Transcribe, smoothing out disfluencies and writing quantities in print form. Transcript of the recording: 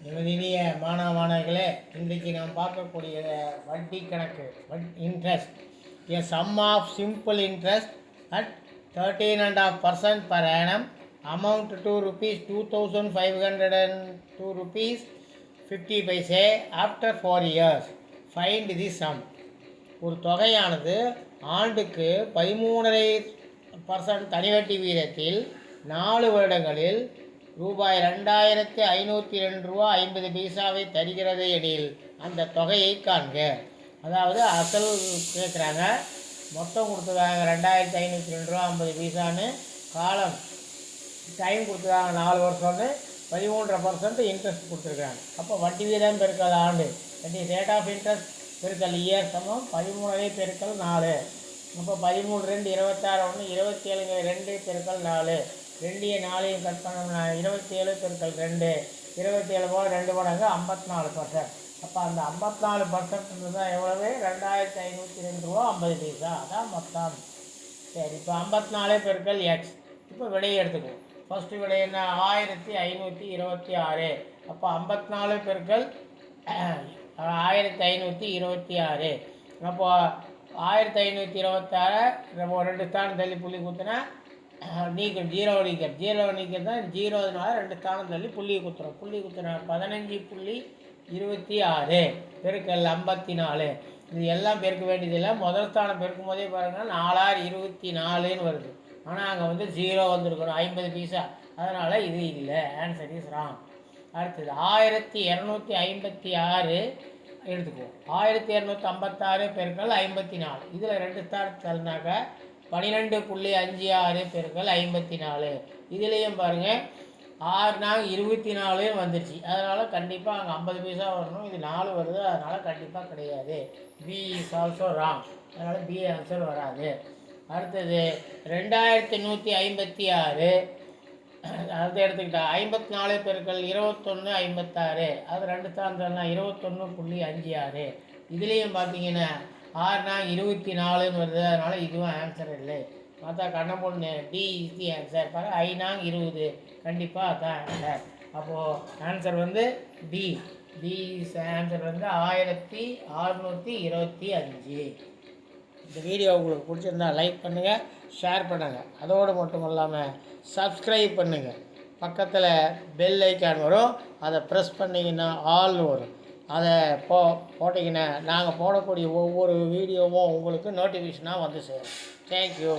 இனிய மாணவர்களே, இன்றைக்கு நாம் பார்க்கக்கூடிய வட்டி கணக்கு interest. A sum of simple interest at 13.5% per annum amount to rupees 2502 rupees 50 paise after 4 years. Find the sum. ஒரு தொகையானது ஆண்டுக்கு 13.5% தனிவட்டி வீதத்தில் 4 வருடங்களில் ரூபாய் 2502.50 தருகிறது எனில் அந்த தொகையை காண்க. அதாவது அசல் கேட்குறாங்க, மொத்தம் கொடுத்துருக்காங்க 2502.50 காலம் டைம் கொடுத்துருக்காங்க 4 வருஷம்னு 13.5% இன்ட்ரெஸ்ட் கொடுத்துருக்காங்க. அப்போ வட்டி வீதம் பெருக்கல் ஆண்டு, வட்டி ரேட் ஆஃப் இன்ட்ரெஸ்ட் பெருக்கல் இயர் சமம் 13 பெருக்கல் 4. அப்போ 13 2 26 1 27 2 பெருக்கல் 4 2 4 கட் பண்ணோம்னா 27 பெருக்கல் 2 27 போல் 2 மடங்கு 54%. அப்போ அந்த 54% தான் எவ்வளவு? 2502.50 அதான் மொத்தம். சரி, இப்போ 54 பெருக்கல் எக்ஸ். இப்போ விடையை எடுத்துக்குவோம். ஃபஸ்ட்டு விடை என்ன? 1526. அப்போ 54 பெருக்கல் 1526. அப்போ 1526 2 ஸ்தானம் தள்ளி புள்ளி குத்துனா நீக்கம், ஜீரோ நீக்கிறது தான் 0னால 2 ஸ்தானம் தள்ளி புள்ளி குத்துறோம். புள்ளி குத்துனா 15.26 பெருக்கல் 54. இது எல்லாம் பெருக்க வேண்டியதில்லை. முதல் ஸ்தானம் பெருக்கும் போதே பாருங்கள் 4/24 வருது. ஆனால் அங்கே வந்து 0 வந்துருக்கணும், 50 பைசா. அதனால் இது இல்லை, ஆன்சர் இஸ் ராங். அடுத்தது 1256 எடுத்துக்குவோம். 1256 பெருக்கல் 54. இதில் 2 ஸ்தானம் தள்ளினாக்க 12.56 பெருக்கல் 54. இதுலேயும் பாருங்கள் 6×24 வந்துடுச்சு. அதனால் கண்டிப்பாக அங்கே 50 பைசா வரணும். இது 4 வருது, அதனால் கண்டிப்பாக கிடையாது. B is also wrong. அதனால் பி ஆன்சர் வராது. அடுத்தது 2156. அது எடுத்துக்கிட்டா 54 பெருக்கல் 2156. அது 2 ஸ்தானம்னா 21.56. இதுலேயும் பார்த்தீங்கன்னா 6×24 வருது, அதனால் இதுவும் ஆன்சர் இல்லை. பார்த்தா கண்ண பொண்ணு டி இஸ் தி ஆன்சர். பாரு 5×20 கண்டிப்பாக அதான் ஆன்சர். அப்போது ஆன்சர் வந்து டி. டி ஆன்சர் வந்து 1625. இந்த வீடியோ உங்களுக்கு பிடிச்சிருந்தா லைக் பண்ணுங்கள், ஷேர் பண்ணுங்கள். அதோடு மட்டும் இல்லாமல் சப்ஸ்கிரைப் பண்ணுங்கள். பக்கத்தில் பெல் ஐக்கான் வரும், அதை ப்ரெஸ் பண்ணிங்கன்னா ஆல்னு வரும். அதை போட்டிங்கன்னா நாங்கள் போடக்கூடிய ஒவ்வொரு வீடியோவும் உங்களுக்கு நோட்டிஃபிகேஷனாக வந்து சேரும். தேங்க்யூ.